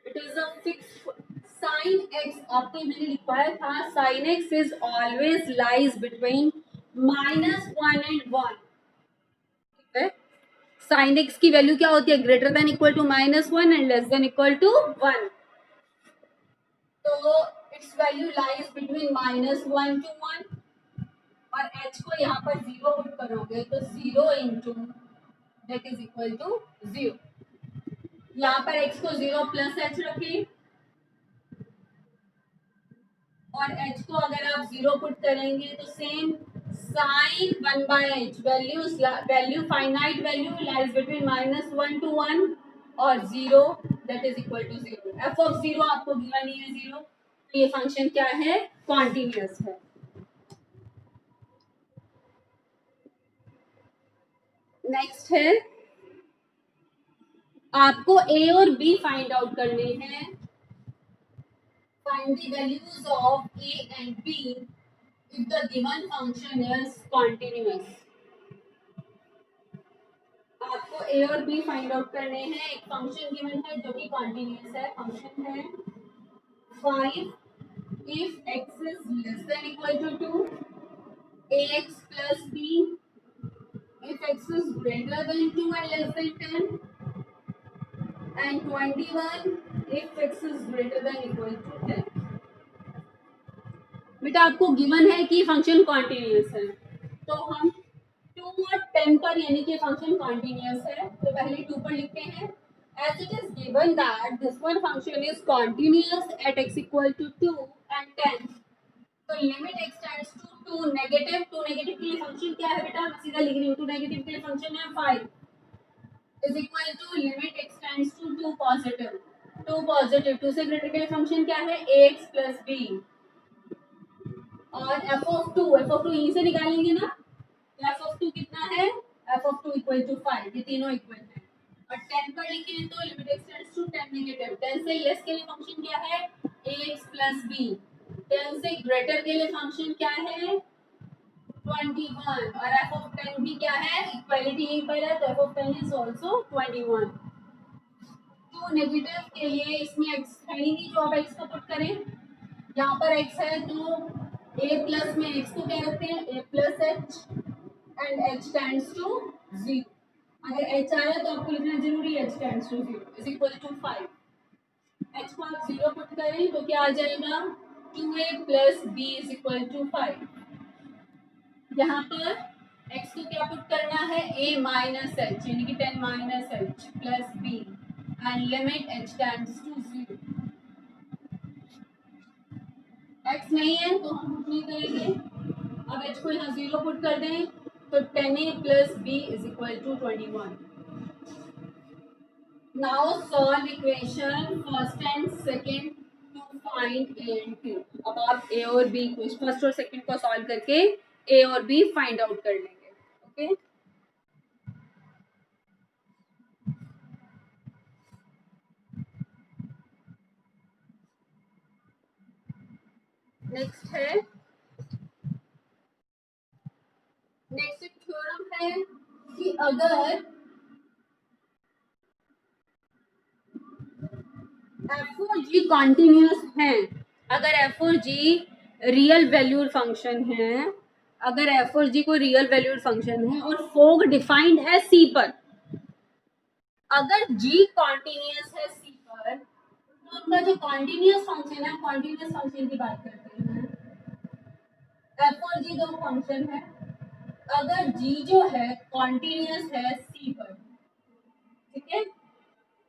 it is a fixed sine x. आपको मैंने लिखवाया था sine x is always lies between -1 and 1। ठीक है, साइन एक्स की वैल्यू क्या होती है, greater than equal to -1 and less than equal to 1। तो its value lies between -1 to 1, और h को यहाँ पर 0 पुट करोगे तो 0 into that is equal to 0। यहाँ पर x को 0 प्लस h रखें, और h को अगर आप 0 पुट करेंगे तो same sine 1/h value finite value lies between -1 to 1 और 0 that is equal to 0। F of 0 आपको गिवन नहीं है 0, तो ये फंक्शन क्या है, कॉन्टिन्यूअस है। नेक्स्ट है, आपको a और b फाइंड आउट करने हैं। Find the values of a and b if the given function is continuous। आपको a और b फाइंड आउट करने हैं। एक फंक्शन गिवन है जो कि कॉन्टिन्यूअस है, फंक्शन है 5 if x is less than equal to 2 ax plus b if x is greater than 2 and less than 10 and 21 if x is greater than equal to 10। बेटा आपको गिवन है कि function continuous है, तो हम 2 और 10 पर यानी कि फंक्शन कॉन्टिन्यूअस है तो पहले 2 पर लिखते हैं। As it is given that this one function is continuous at x equal to 2 and 10, तो limit x tends to 2 negative, 2 negative के लिए फंक्शन क्या है बेटा, मैं सीधा लिख रही हूँ, 2 नेगेटिव के लिए फंक्शन है 5 is equal to limit x tends to 2 positive, 2 positive, 2 से ग्रेटर के लिए फंक्शन क्या है, ax प्लस b, और f ऑफ 2 यहीं से निकालेंगे ना, तो f ऑफ 2 कितना है, f ऑफ 2 इक्वल टू 5, ये तीनों इक्वल है। और 10 पर लिखें तो limit x tends to 10 negative, 10 से लेस के लिए फंक्शन क्या है, ax प्लस b, 10 से ग्रेटर के लिए फंक्शन क्या है 21, और f ऑफ 10 भी क्या है, इक्वालिटी यहीं पर है तो f ऑफ 10 इज आल्सो 21। तो नेगेटिव के लिए इसमें x है ही नहीं, जो आप x को पुट करें, यहाँ पर x है तो a प्लस में x को क्या रखते हैं, a plus h and h tends to 0। अगर h आया तो आपको लिखना जरूरी है h tends to 0 is equal to 5। h को आप 0 पुट करें तो क्या आ जाएगा, 2a plus b is equal to 5। यहाँ पर x को क्या पुट करना है, a माइनस h यानी कि 10 minus h plus b and limit h tends to 0। x नहीं है तो हम कुछ नहीं करेंगे, अब h को यहाँ 0 पुट कर दें तो 10a plus b is equal to 21। Now solve equation first and second to find a and b। अब आप a और b को फर्स्ट और सेकंड को सॉल्व करके a और b फाइंड आउट कर लेंगे। ओके, नेक्स्ट है, नेक्स्ट थ्योरम है कि अगर एफ और जी कॉन्टिन्यूस हैं, अगर एफ और जी रियल वैल्यूड फंक्शन है, अगर एफ और जी को रियल वैल्यूड फंक्शन है और फोग डिफाइंड है सी पर, अगर जी कॉन्टिन्यूस है सी पर तो उनका जो कॉन्टिन्यूस फंक्शन है, कॉन्टिन्यूस फंक्शन की बात करते हैं, एफ और जी दो फंक्शन है, अगर जी जो है कॉन्टिन्यूस है सी पर, ठीक है,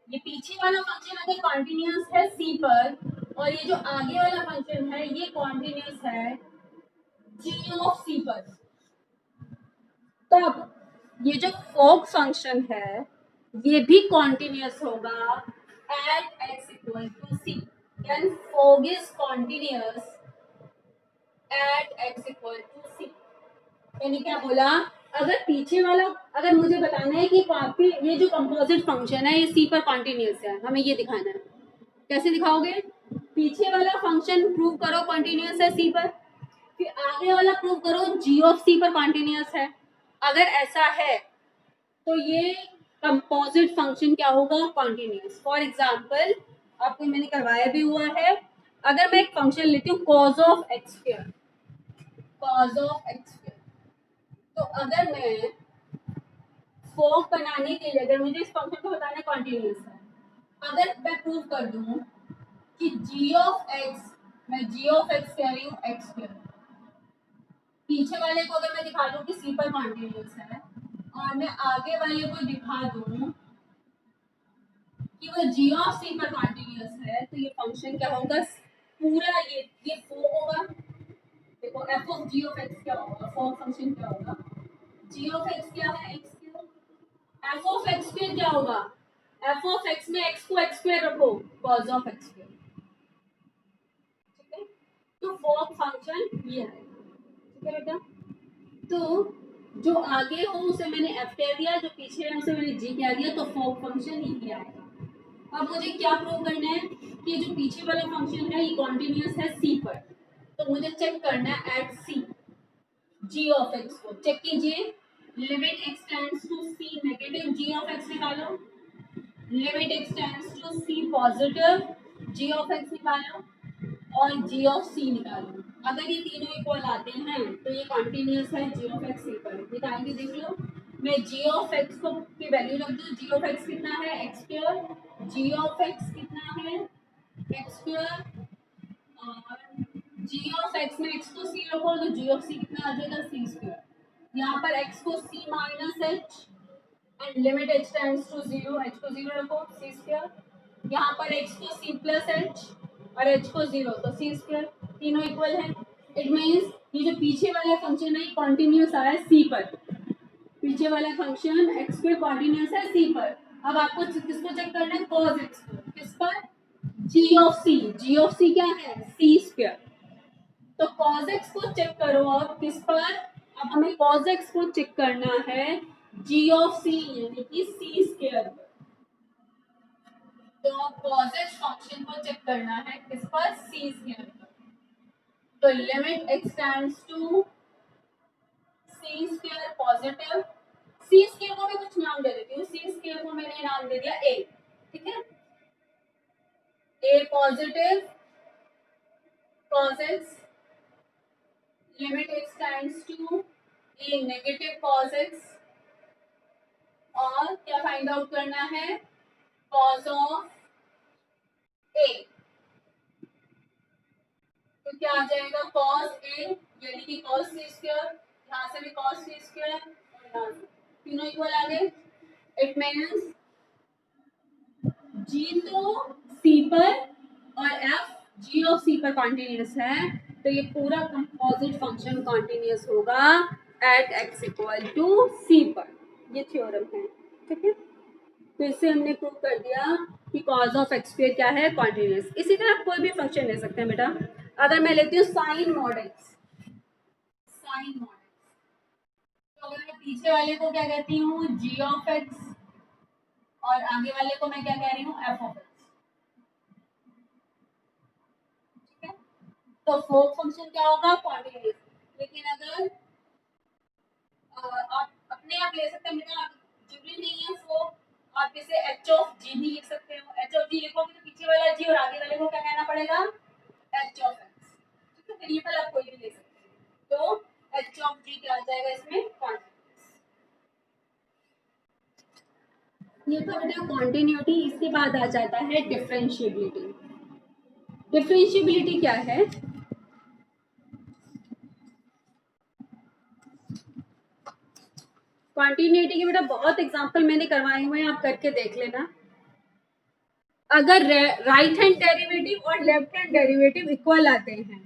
ये पीछे वाला फंक्शन अगर कॉन्टिन्यूस है सी पर और ये जो आगे वाला फंक्शन है ये कॉन्टिन्यूस है जी ऑफ सी पर, तब ये जो फोग फंक्शन है ये भी कॉन्टिन्यूस होगा at x equal to C. Then fog is continuous at x equal to C. मैंने क्या बोला, अगर पीछे वाला, अगर मुझे बताना है कि आपके ये जो कंपोजिट फंक्शन है ये सी पर कॉन्टिन्यूस है, हमें ये दिखाना है, कैसे दिखाओगे, पीछे वाला फंक्शन प्रूव करो कॉन्टिन्यूस है सी पर, फिर आगे वाला प्रूव करो जी ऑफ सी पर कॉन्टिन्यूस है। अगर ऐसा है तो ये कंपोजिट फंक्शन क्या होगा, कॉन्टिन्यूस। फॉर एग्जाम्पल आपको मैंने करवाया भी हुआ है, अगर मैं एक फंक्शन लेती हूँ cause of x square, cause of x square, तो अगर मैं फोक बनाने के लिए, अगर मुझे इस फंक्शन को बताना कॉन्टिन्यूस है, अगर मैं प्रूव कर दूं कि g ऑफ x, मैं g ऑफ x कह रही हूँ एक्स स्क्वायर, पीछे वाले को अगर मैं दिखा दूं कि c पर कॉन्टिन्यूस है, और मैं आगे वाले को दिखा दूं कि वो g ऑफ c पर कॉन्टिन्यूस है, तो ये फंक्शन क्या होगा, पूरा ये फोक होगा। देखो f of g of x क्या होगा, फोक फंक्शन क्या होगा, g ऑफ x क्या है, x cube, f of x square क्या होगा, f ऑफ x में x को x स्क्वायर रखो, cos ऑफ x स्क्वायर। ठीक है, तो फोक फंक्शन ये है। ठीक है बेटा, तो जो आगे हो उसे मैंने f कह दिया, जो पीछे है उसे मैंने g कह दिया, तो फोक फंक्शन ये आएगा। अब मुझे क्या प्रूव करना है कि जो पीछे वाला फंक्शन है ये कॉन्टिन्यूस है c पर, तो मुझे चेक करना है at c g of x को। चेक कीजिए, limit x tends to c negative g of x निकालो, limit x tends to c positive g of x निकालो, और g ऑफ c निकालो। अगर ये तीनों इक्वल आते हैं तो ये कॉन्टिन्यूस है g ऑफ x c पर। निकाल के देख लो, मैं g ऑफ x को की वैल्यू रख दूं, g ऑफ x कितना है, x square, g of x कितना है, x स्क्वायर, और g ऑफ x में x को c रखो तो g ऑफ c कितना आ जाएगा, c स्क्वायर। यहाँ पर x को c minus h and limit h tends to 0, h को 0 रखो, c स्क्वायर। यहाँ पर x को c प्लस h और h को 0, तो c स्क्वायर। तीनों इक्वल है, इट मींस ये जो पीछे वाला फंक्शन है कॉन्टिन्यूस आ रहा है c पर, पीछे वाला फंक्शन x स्क्वायर कॉन्टिन्यूस है c पर। अब आपको किसको चेक करना है, cos x को, किस पर, g of c, g of c क्या है, c स्क्वायर। तो cos x को चेक करो अब किस पर, अब हमें cos x को चेक करना है g ऑफ c यानी कि c स्क्वायर पर। तो cos x फंक्शन को चेक करना है किस पर, c स्क्वायर पर। तो limit x tends to c square positive, c square को मैं कुछ नाम दे देती हूँ, c स्क्वायर को मैंने नाम दे दिया a। ठीक है, a positive cos x, limit x tends to a negative cos x, और क्या फाइंड आउट करना है, cos ऑफ a। तो क्या आ जाएगा, cos a यानी कि cos c स्क्वायर, यहाँ से भी cos c स्क्वायर, और यहाँ से तीनों इक्वल आ गए। इट मींस g तो c पर और f g ऑफ c पर कॉन्टिन्यूस है, तो ये पूरा कंपोजिट फंक्शन कॉन्टिन्यूस होगा at x equal to c पर। ये थ्योरम है। ठीक है, तो इससे हमने प्रूव कर दिया कि कॉज ऑफ एक्स स्क्वायर क्या है, कॉन्टिन्यूस। इसी तरह कोई भी फंक्शन ले सकते हैं बेटा। अगर मैं लेती हूँ sine mod x, sine mod x, तो अगर मैं पीछे वाले को क्या कहती हूँ, जी ऑफ एक्स, और आगे वाले को मैं क्या कह रही हूँ, एफ ऑफ एक्स। ठीक है, तो फोर्थ फंक्शन क्या होगा, कॉन्टिन्यूस। लेकिन अगर आप अपने आप ले सकते हैं बेटा, जरूरी नहीं है फोर्थ, आप इसे एच ऑफ जी भी लिख सकते हो। एच ऑफ जी लिखोगे तो पीछे वाला जी और आगे वाले को क्या कहना पड़ेगा, एच ऑफ एक्स। ठीक है, वेरिएबल आप कोई भी ले सकते हैं, तो एच ऑफ जी क्या आ जाएगा इसमें, कॉन्टिन्यूस। ये था बेटा कॉन्टिन्यूटी। इसके बाद आ जाता है डिफरेंशिएबिलिटी। डिफरेंशिएबिलिटी क्या है, कॉन्टिन्यूटी के बेटा बहुत एग्जांपल मैंने करवाए हुए हैं, आप करके देख लेना। अगर राइट हैंड डेरिवेटिव और लेफ्ट हैंड डेरिवेटिव इक्वल आते हैं,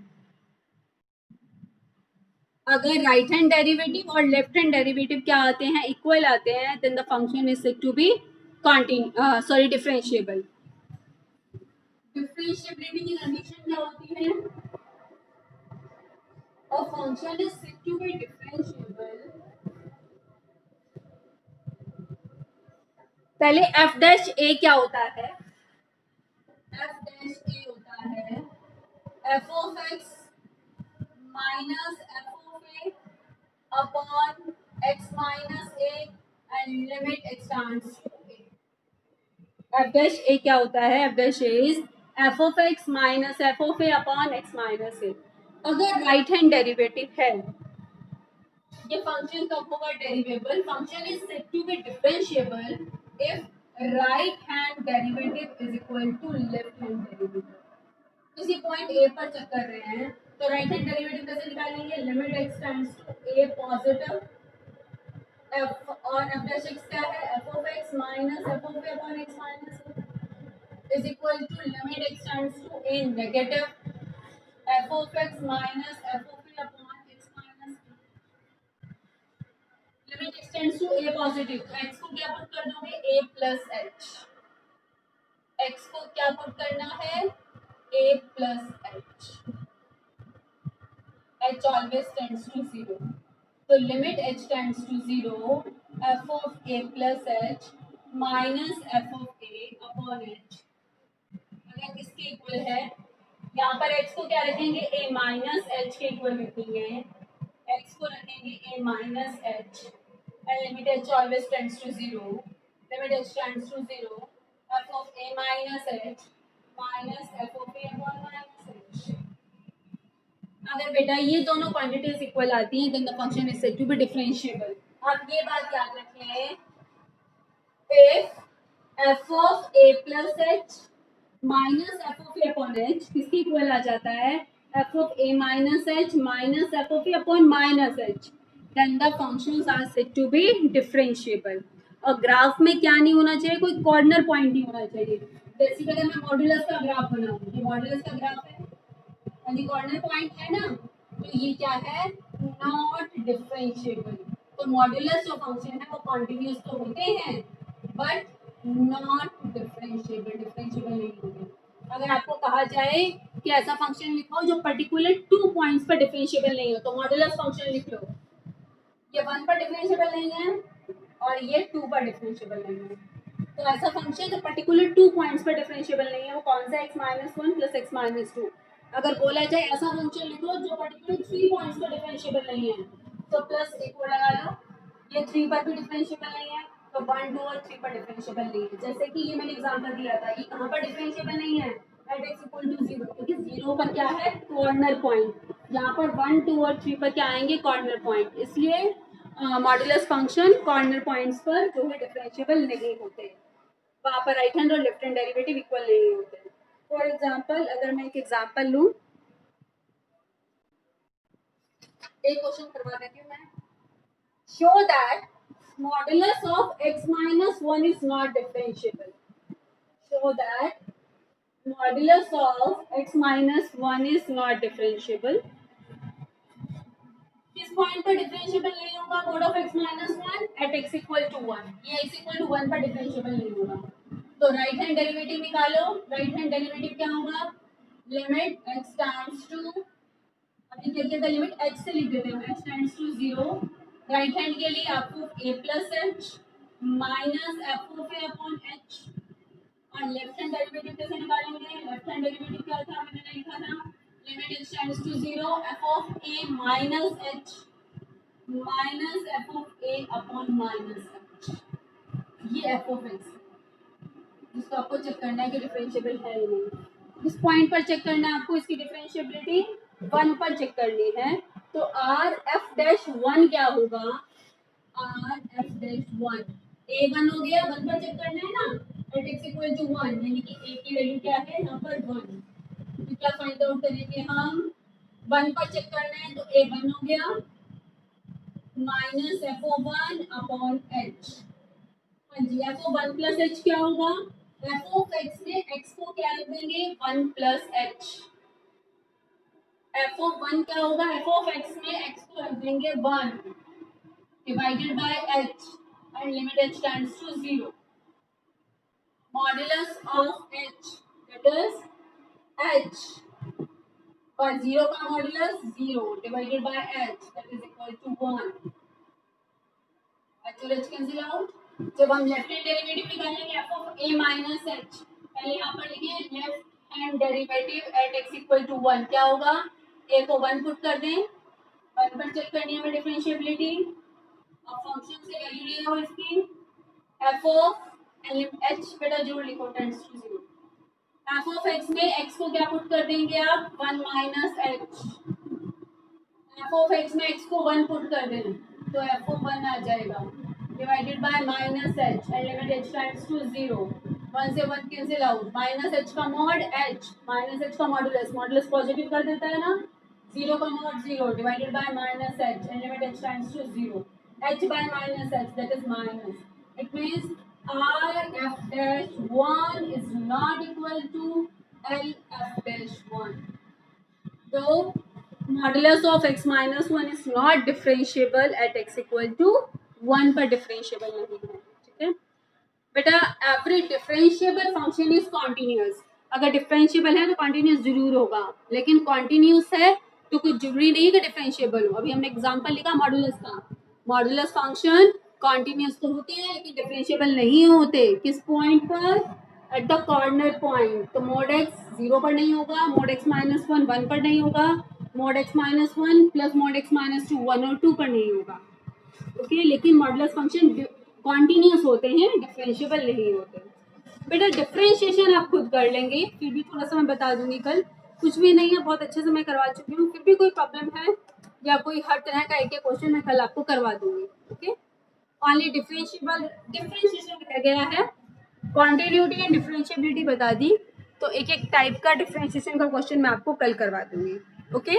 अगर राइट हैंड डेरिवेटिव और लेफ्ट हैंड डेरिवेटिव क्या आते हैं, इक्वल आते हैं, then the function is said to be differentiable. Differentiability की कंडीशन क्या होती है, a function is said to be differentiable। पहले f डैश a क्या होता है, f डैश a होता है f of x minus f of a upon x minus a and limit x tends to A. F dash A क्या होता है? F dash A is F of x minus F of A upon x minus A. अगर right hand derivative है, ये function कब होगा derivable? Function is said to be differentiable if right hand derivative is equal to left hand derivative. किसी point A पर check कर रहे हैं तो राइट हैंड डेरिवेटिव कैसे निकालेंगे? Limit x tends to a positive f और एफ डैश एक्स क्या है? F of x minus F of A upon x minus a is equal to limit x tends to a negative f of x minus F of A upon x minus limit x tends to a positive. तो x को क्या put कर दोगे? ए plus H. X को क्या put करना है? A plus H. H always tends to zero, तो limit H tends to zero F of A plus H minus F of A upon H अगर किसके इक्वल है? यहाँ पर एक्स को क्या रखेंगे? ए माइनस एच के इक्वल रखेंगे। एक्स को रखेंगे a minus h and limit h always tends to zero. Limit h tends to zero. F of a minus h minus f of a upon minus h. अगर बेटा ये दोनों quantities equal आती हैं, then the function is said to be differentiable. आप ये बात याद रखें, if f of a plus h minus f of a upon h किसके इक्वल आ जाता है? f of a minus h minus f of a upon minus h. Then the functions are said to be differentiable. और graph में क्या नहीं होना चाहिए? कोई कॉर्नर पॉइंट नहीं होना चाहिए। जैसे कि अगर मैं मॉड्यूलस का ग्राफ बनाऊं, ये मॉड्यूलस का ग्राफ है और ये कॉर्नर पॉइंट है ना, तो ये क्या है? Not differentiable. तो मॉड्यूलस जो फंक्शन है वो कॉन्टिन्यूस तो होते हैं बट नॉट डिफरेंशिएबल, डिफरेंशिएबल नहीं होंगे। अगर आपको कहा जाए कि ऐसा फंक्शन लिखो जो पर्टिकुलर 2 पॉइंट्स पर डिफरेंशिएबल नहीं हो, तो मॉड्यूलस फंक्शन लिख लो। ये 1 पर डिफरेंशिएबल नहीं है और ये 2 पर डिफरेंशिएबल नहीं है। तो ऐसा फंक्शन जो पर्टिकुलर 2 पॉइंट्स पर डिफरेंशिएबल नहीं है वो कौन सा? x minus one plus x minus two. अगर बोला जाए ऐसा फंक्शन लिखो जो पर्टिकुलर 3 पॉइंट्स पर डिफरेंशिएबल नहीं है, तो प्लस एक को लगा लो। ये 3 पर भी डिफरेंशिएबल नहीं है, तो 1 2 और 3 पर डिफरेंशिएबल नहीं है। जैसे कि ये मैंने एग्जांपल दिया था, ये कहाँ पर डिफरेंशिएबल नहीं है? एट एक्स इक्वल टू 0, क्योंकि 0 पर क्या है? Corner point. यहाँ पर 1 2 और 3 पर क्या आएंगे? Corner point. इसलिए मॉड्यूलस फंक्शन कॉर्नर पॉइंट्स पर जो है डिफरेंशिएबल नहीं होते, वहाँ पर राइट हैंड और लेफ्ट हैंड डेरिवेटिव इक्वल नहीं होते। फॉर एग्जांपल अगर मैं एक एग्जांपल लूँ, एक क्वेश्चन करवा देती हूँ मैं। Show that modulus of x minus 1 is not differentiable. Show that modulus of x minus 1 is not differentiable. किस पॉइंट पर डिफरेंशिएबल नहीं होगा? Mod of x minus one at x equal to one. ये x equal to one पर differentiable नहीं होगा। तो right hand derivative निकालो। राइट हैंड डेरिवेटिव क्या होगा? लिमिट x टेंड्स टू, अभी क्या किया था? लिमिट h से लिख देते हैं, h tends to zero. Right hand के लिए आपको a plus H minus F of A upon h. और लेफ्ट हैंड डेरिवेटिव कैसे निकालेंगे? लेफ्ट हैंड डेरिवेटिव क्या था? मैंने लिखा था limit x tends to zero F of a minus h minus F of A upon minus h. ये f of x जिसको आपको चेक करना है कि डिफरेंशिएबल है या नहीं। इस पॉइंट पर चेक करना है आपको, इसकी डिफरेंशिएबिलिटी 1 पर चेक करनी है। तो आर एफ डैश वन क्या होगा? आर एफ डैश वन, ए वन हो गया, 1 पर चेक करना है ना, एट एक्स इक्वल टू 1, यानी कि ए की वैल्यू क्या है यहाँ पर? 1। तो क्या फाइंड आउट करेंगे हम? 1 पर चेक करना है तो ए 1 हो गया minus f o one upon h. हाँ जी, f o one plus h क्या होगा? एफ ऑफ एक्स में एक्स को क्या रख देंगे? 1 plus h. F of one क्या होगा? एफ ऑफ एक्स में एक्स को रख देंगे 1 divided by h and limit H tends to 0। Modulus of h that is h और 0 का modulus 0 divided by h that is equal to 1। H और h cancel out. जब हम लेफ्ट हैंड डेरिवेटिव निकालेंगे f of a minus h, पहले यहाँ पर लिखिए left hand derivative at x equal to 1 क्या होगा? ए को 1 पुट कर दें, 1 पर चेक करनी है हमें डिफरेंशिएबिलिटी, अब फंक्शन से वैल्यू ले लो इसकी एफ ऑफ एच बेटा जरूर लिखो tends to zero. F of x में एक्स को क्या पुट कर देंगे आप 1 minus h. F of x में एक्स को 1 पुट कर दें तो एफ ऑफ 1 आ जाएगा divided by minus h and limit h tends to zero. 1 से 1 कैंसिल आउट माइनस एच का मॉड एच माइनस एच का मॉडुलस मॉडुलस पॉजिटिव कर देता है ना जीरो का mod zero divided by minus h and limit h tends to zero. H by minus h that is minus it means R f dash 1 is not equal to L f dash 1. So modulus of x minus 1 is not differentiable at x equal to 1 पर differentiable नहीं है ठीक है बेटा। Every differentiable function is continuous. अगर differentiable है तो continuous जरूर होगा लेकिन कॉन्टिन्यूस है तो कुछ जरूरी नहीं कि डिफरेंशिएबल हो। अभी हमने एग्जांपल लिखा मॉडुलस का। मॉडुलस फंक्शन कॉन्टिन्यूस तो होते हैं लेकिन डिफरेंशिएबल नहीं होते। किस पॉइंट पर? At the corner point. तो मोड एक्स 0 पर नहीं होगा, मोड एक्स माइनस 1 1 पर नहीं होगा, mode x minus 1 plus mode x minus 2 1 और 2 पर नहीं होगा। ओके लेकिन मॉडुलस फंक्शन कॉन्टिन्यूस होते हैं डिफरेंशिएबल नहीं होते। बेटा डिफरेंशिएशन आप खुद कर लेंगे फिर भी थोड़ा सा मैं बता दूंगी कल। कुछ भी नहीं है बहुत अच्छे से मैं करवा चुकी हूँ फिर भी कोई प्रॉब्लम है या कोई हर तरह का एक एक क्वेश्चन मैं कल आपको करवा दूंगी। ओके ओनली डिफरेंशिएशन रह गया है। कॉन्टिन्यूटी एंड डिफरेंशिएबिलिटी बता दी तो एक एक टाइप का डिफरेंशिएशन का क्वेश्चन मैं आपको कल करवा दूंगी। ओके